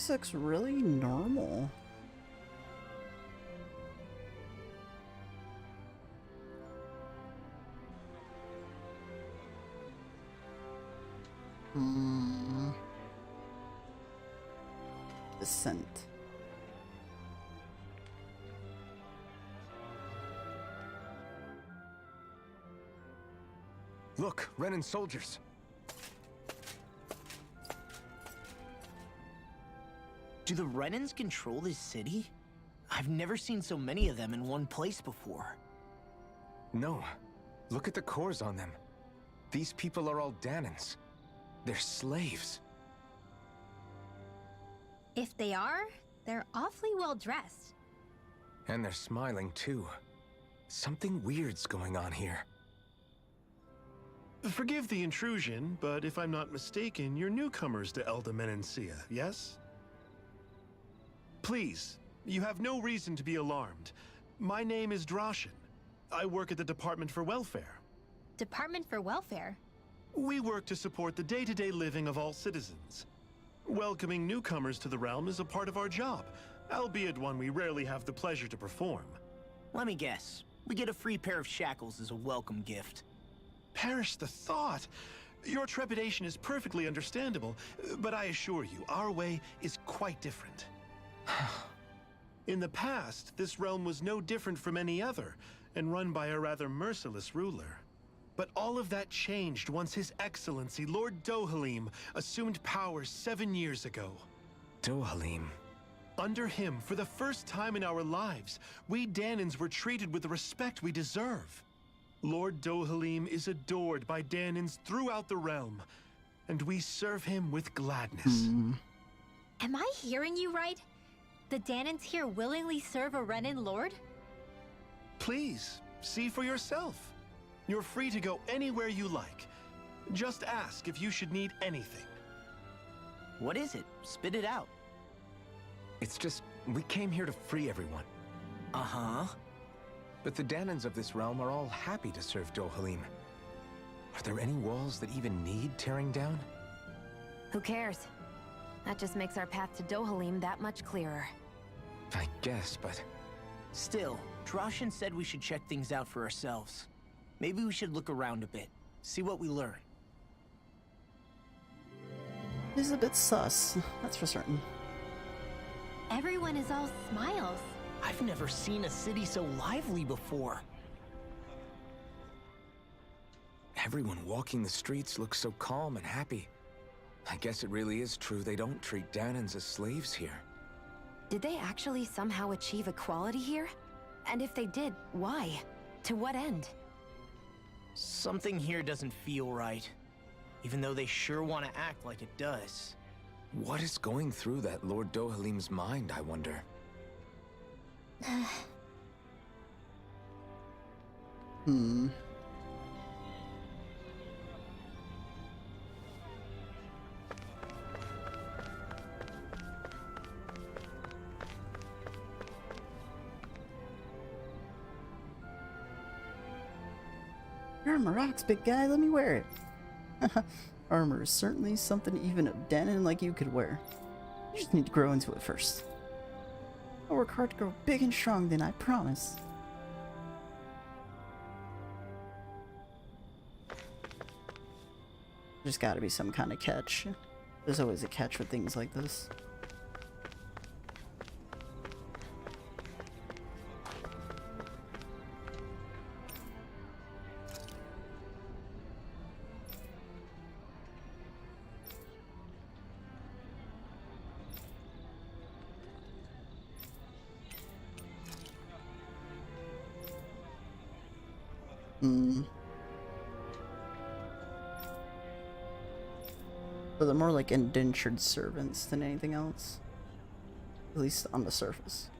This looks really normal. Viscint. Look, Renan soldiers. Do the Renans control this city? I've never seen so many of them in one place before. No. Look at the cores on them. These people are all Danans. They're slaves. If they are, they're awfully well dressed. And they're smiling too. Something weird's going on here. Forgive the intrusion, but if I'm not mistaken, you're newcomers to Menancia, yes? Please, you have no reason to be alarmed. My name is Droshin. I work at the Department for Welfare. Department for Welfare? We work to support the day-to-day living of all citizens. Welcoming newcomers to the realm is a part of our job, albeit one we rarely have the pleasure to perform. Let me guess. We get a free pair of shackles as a welcome gift. Perish the thought! Your trepidation is perfectly understandable, but I assure you, our way is quite different. In the past, this realm was no different from any other, and run by a rather merciless ruler. But all of that changed once His Excellency, Lord Dohalim, assumed power 7 years ago. Dohalim. Under him, for the first time in our lives, we Danans were treated with the respect we deserve. Lord Dohalim is adored by Danans throughout the realm, and we serve him with gladness. Am I hearing you right? The Danans here willingly serve a Renan lord? Please, see for yourself. You're free to go anywhere you like. Just ask if you should need anything. What is it? Spit it out. It's just, we came here to free everyone. Uh-huh. But the Danans of this realm are all happy to serve Dohalim. Are there any walls that even need tearing down? Who cares? That just makes our path to Dohalim that much clearer. I guess, but... Still, Droshin said we should check things out for ourselves. Maybe we should look around a bit, see what we learn. This is a bit sus, that's for certain. Everyone is all smiles. I've never seen a city so lively before. Everyone walking the streets looks so calm and happy. I guess it really is true they don't treat Danans as slaves here. Did they actually somehow achieve equality here? And if they did, why? To what end? Something here doesn't feel right, even though they sure want to act like it does. What is going through that Lord Dohalim's mind, I wonder? Armor rocks, big guy, let me wear it. Armor is certainly something even a Danan like you could wear. You just need to grow into it first. I'll work hard to grow big and strong then, I promise. There's gotta be some kind of catch. There's always a catch with things like this. But they're more like indentured servants than anything else. At least on the surface.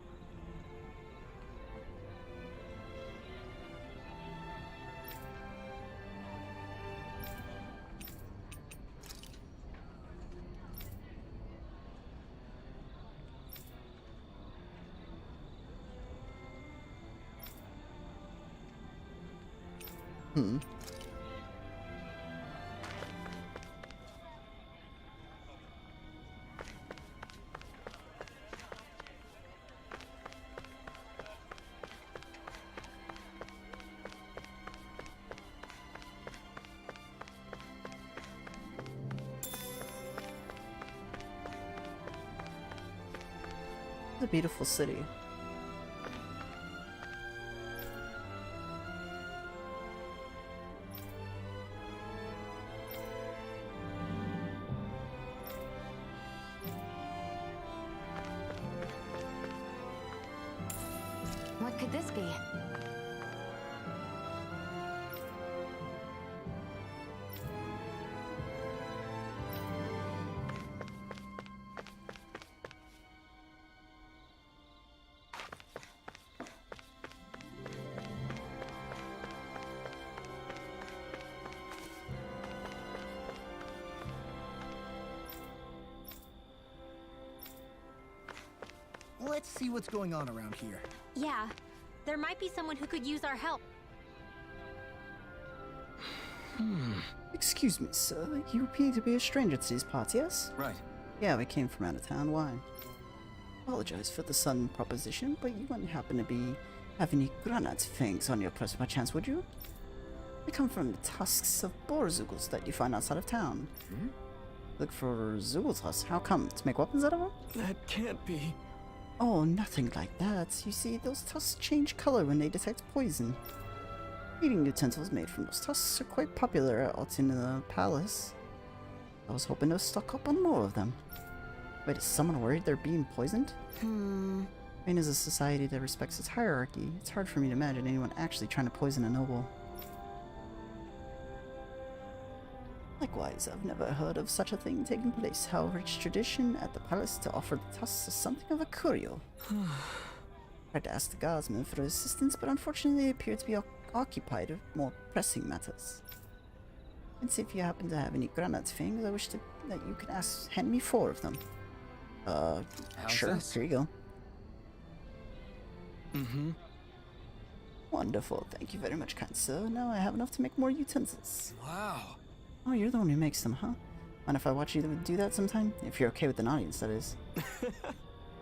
It's a beautiful city. What could this be? Let's see what's going on around here. Yeah, there might be someone who could use our help. Excuse me, sir. You appear to be a stranger to these parts, yes? Right. Yeah, we came from out of town. Why? Apologize for the sudden proposition, but you wouldn't happen to have any granite fangs on your person by chance, would you? They come from the tusks of boar zoogles that you find outside of town. Look for zoogles tusks. How come? To make weapons out of them? That can't be. Oh, nothing like that. You see, those tusks change color when they detect poison. Eating utensils made from those tusks are quite popular out in the palace. I was hoping to stock up on more of them. Wait, is someone worried they're being poisoned? Maine is a society that respects its hierarchy. It's hard for me to imagine anyone actually trying to poison a noble. Likewise, I've never heard of such a thing taking place. However, it's tradition at the palace to offer the tusks as something of a curio. Tried to ask the guardsmen for assistance, but unfortunately they appear to be occupied with more pressing matters. And see if you happen to have any granite fangs. I wish that you could hand me 4 of them. How's Sure. this? Here you go. Wonderful. Wonderful. Thank you very much, kind sir. Now I have enough to make more utensils. Wow. Oh, you're the one who makes them, huh? Mind if I watch you do that sometime? If you're okay with an audience, that is.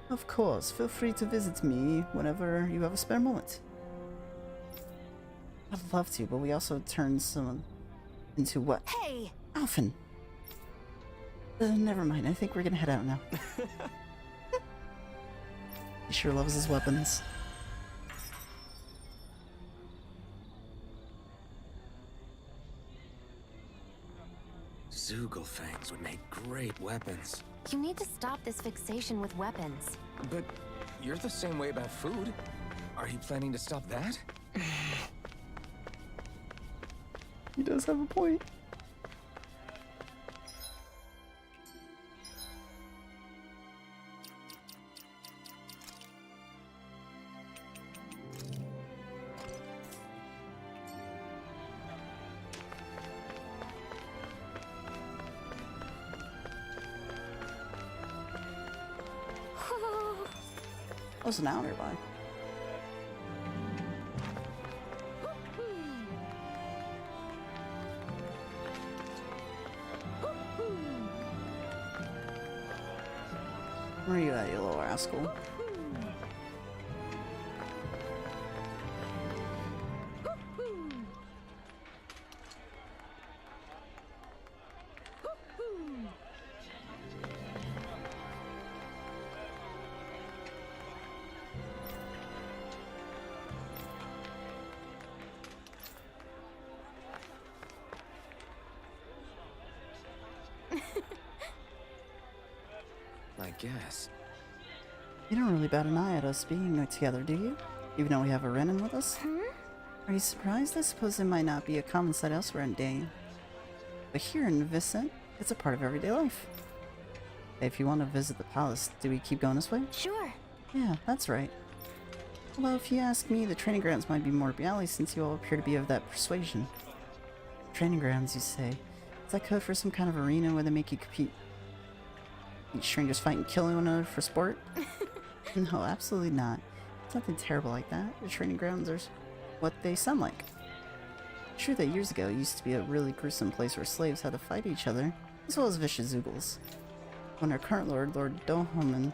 Of course. Feel free to visit me whenever you have a spare moment. I'd love to, but we also turn someone into what? Hey! Alphen! Never mind. I think we're gonna head out now. He sure loves his weapons. Zoogle fangs would make great weapons. You need to stop this fixation with weapons. But you're the same way about food. Are you planning to stop that? He does have a point. That was an hour nearby. Where are you at, you little rascal? I guess. You don't really bat an eye at us being together, do you? Even though we have a Renin with us? Are you surprised? I suppose it might not be a common sight elsewhere in Dane. But here in Viscint, it's a part of everyday life. If you want to visit the palace, do we keep going this way? Sure. Yeah, that's right. Although if you ask me, the training grounds might be more reality since you all appear to be of that persuasion. Training grounds, you say? Is that code for some kind of arena where they make you compete? Each strangers fight and kill one another for sport? No, absolutely not. It's nothing terrible like that. The training grounds are what they sound like. True that years ago it used to be a really gruesome place where slaves had to fight each other, as well as vicious zoogles. When our current lord, Lord Dohaman,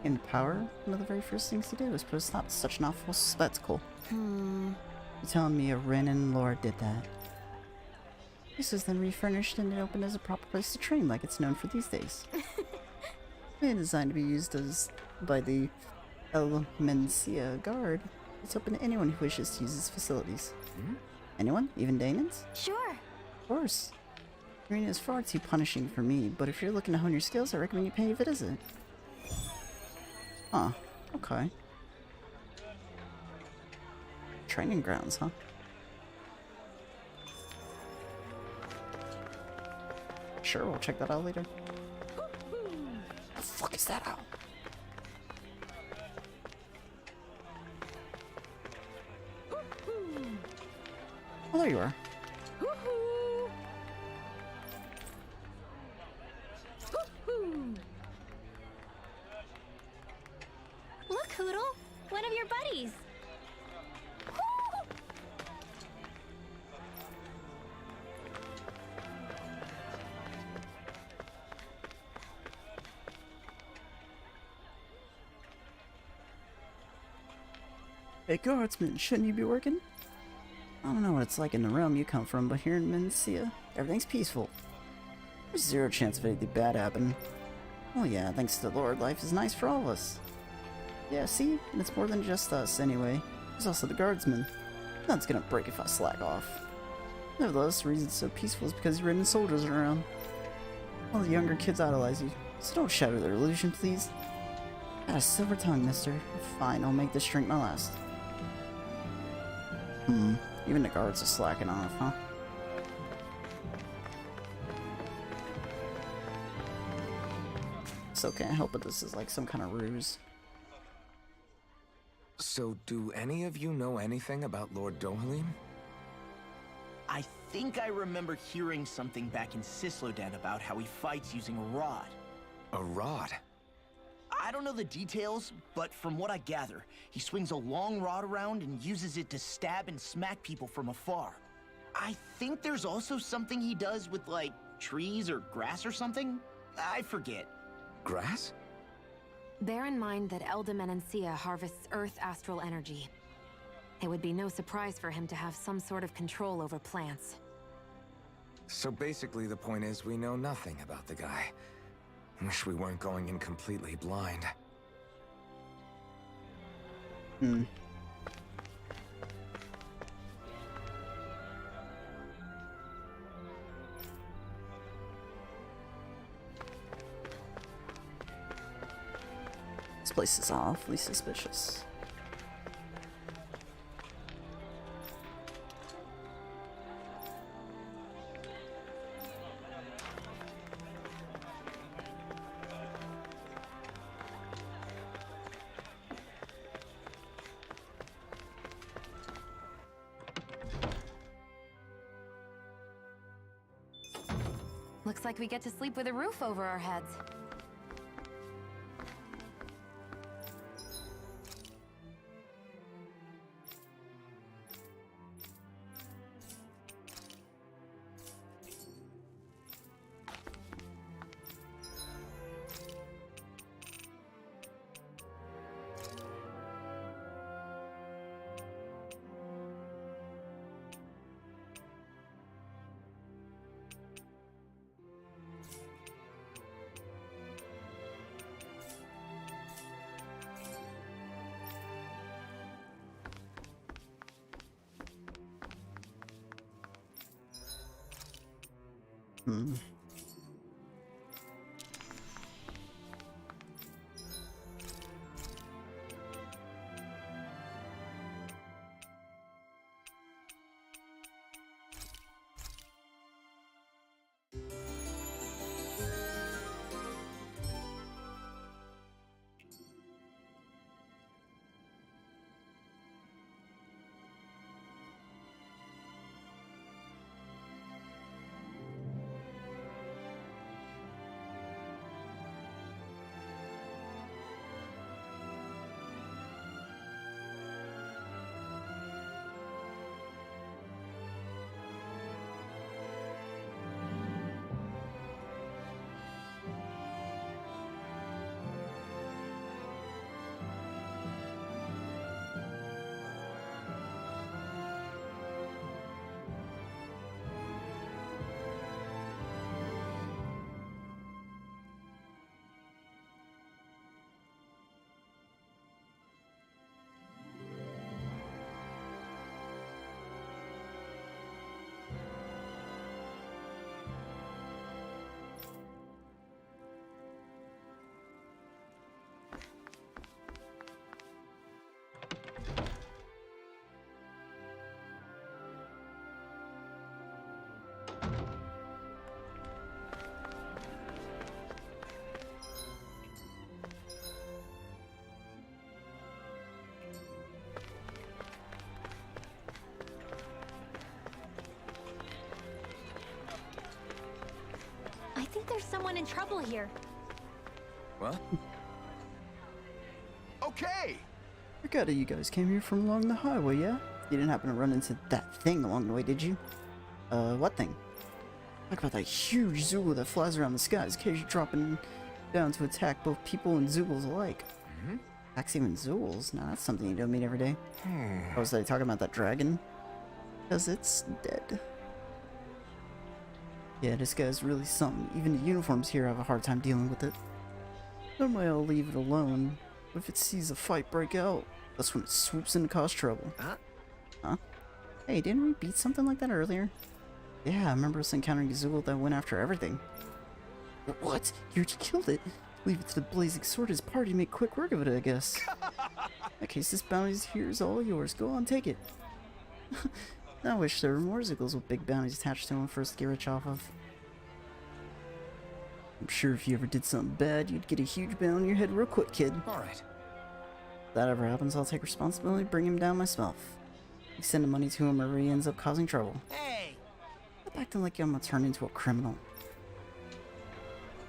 came to power, one of the very first things he did was put a stop to such an awful spectacle. You're telling me a Renin lord did that? This was then refurnished and it opened as a proper place to train like it's known for these days. It's designed to be used as by the Menancia guard. It's open to anyone who wishes to use its facilities. Anyone? Even Daemons? Sure. Of course. Arena is far too punishing for me, but if you're looking to hone your skills, I recommend you pay a visit. Huh. Okay. Training grounds, huh? Sure, we'll check that out later. The fuck is that owl? Oh, there you are. Look, Hoodle! One of your buddies! Hey, guardsman, shouldn't you be working? I don't know what it's like in the realm you come from, but here in Menancia, everything's peaceful. There's zero chance of anything bad happening. Oh yeah, thanks to the Lord, life is nice for all of us. Yeah, see? And it's more than just us, anyway. There's also the guardsman. Nothing's gonna break if I slack off. Nevertheless, the reason it's so peaceful is because your Roman soldiers are around. All the younger kids idolize you, so don't shatter their illusion, please. Got a silver tongue, mister. Fine, I'll make this drink my last. Even the guards are slacking off, huh? So can't help it, this is like some kind of ruse. So, do any of you know anything about Lord Dohalim? I think I remember hearing something back in Sislodan about how he fights using a rod. A rod? I don't know the details, but from what I gather, he swings a long rod around and uses it to stab and smack people from afar. I think there's also something he does with, like, trees or grass or something? I forget. Grass? Bear in mind that Elda Menancia harvests Earth astral energy. It would be no surprise for him to have some sort of control over plants. So basically the point is we know nothing about the guy. Wish we weren't going in completely blind. This place is awfully suspicious. Looks like we get to sleep with a roof over our heads. someone in trouble here. What? Okay! I got it, you guys came here from along the highway, yeah? You didn't happen to run into that thing along the way, did you? What thing? Talk about that huge Zool that flies around the skies, occasionally dropping down to attack both people and Zoogles alike. Mm-hmm. Attacks even Zoogles? Nah, that's something you don't meet every day. Oh, was they talking about that dragon? Because it's dead. Yeah, this guy's really something. Even the uniforms here have a hard time dealing with it. Normally I'll leave it alone, but if it sees a fight break out, that's when it swoops in to cause trouble. Huh? Hey, didn't we beat something like that earlier? Yeah, I remember us encountering a Zoogle that went after everything. What? You already killed it? Leave it to the Blazing Sword as party to make quick work of it, I guess. In that case, this bounty here is all yours. Go on, take it. I wish there were more Zoogles with big bounties attached to them for us to get rich off of. I'm sure if you ever did something bad, you'd get a huge bounty on your head real quick, kid. Alright. If that ever happens, I'll take responsibility and bring him down myself. You send the money to him or he ends up causing trouble. Hey! Stop acting like I'm gonna turn into a criminal.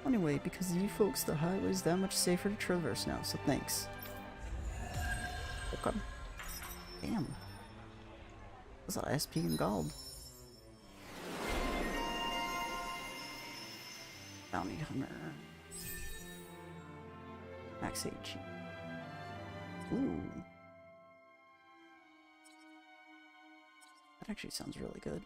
Anyway, because of you folks, the highway's that much safer to traverse now, so thanks. Okay. Damn. What's that, SP and gold? Bounty Hunter. Max HE. Ooh. That actually sounds really good.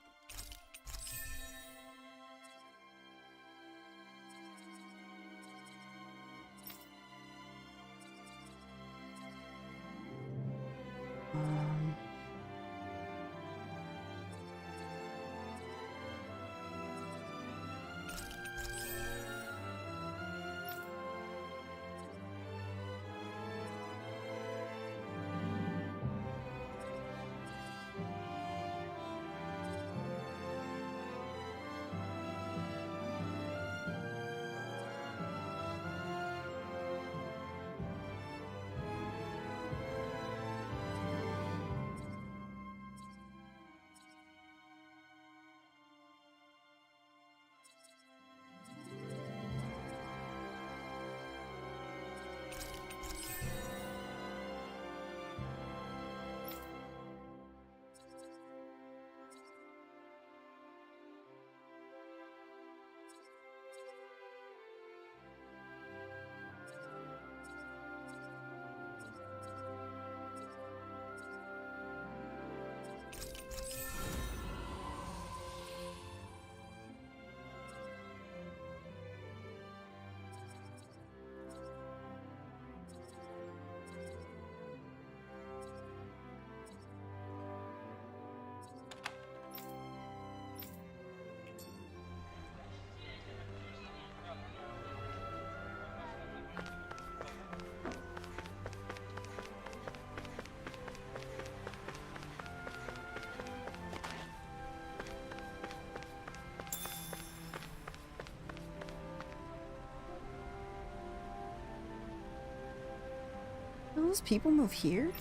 Those people move here?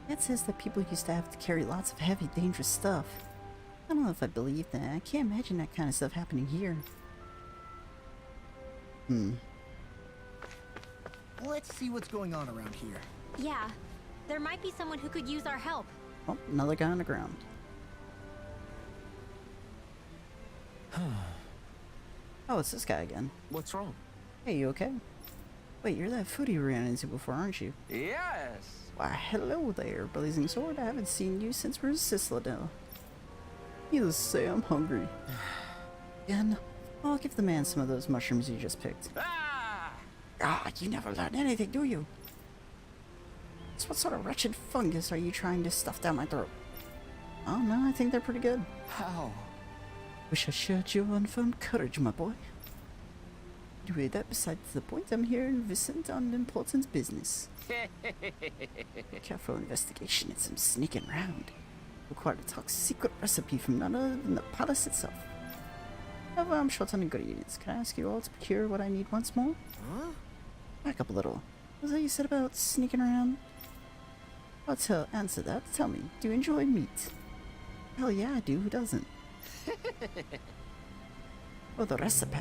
That says that people used to have to carry lots of heavy, dangerous stuff. I don't know if I believe that. I can't imagine that kind of stuff happening here. Let's see what's going on around here. Yeah, there might be someone who could use our help. Oh, another guy on the ground. Oh, it's this guy again. What's wrong? Hey, you okay? Wait, you're that foodie we ran into before, aren't you? Yes! Why, hello there, Blazing Sword. I haven't seen you since we're in Cicladel. Needless to say, I'm hungry. Again, I'll give the man some of those mushrooms you just picked. Ah, you never learn anything, do you? So what sort of wretched fungus are you trying to stuff down my throat? Oh no, I think they're pretty good. How? Wish I shared your unfound courage, my boy. Anyway, that besides the point, I'm here in Viscint on important business. Careful investigation and some sneaking around. Required a top secret recipe from none other than the palace itself. However, I'm short on ingredients. Can I ask you all to procure what I need once more? Huh? Back up a little. What was that you said about sneaking around? I'll answer that. Tell me, do you enjoy meat? Hell yeah, I do. Who doesn't? Oh, the recipe.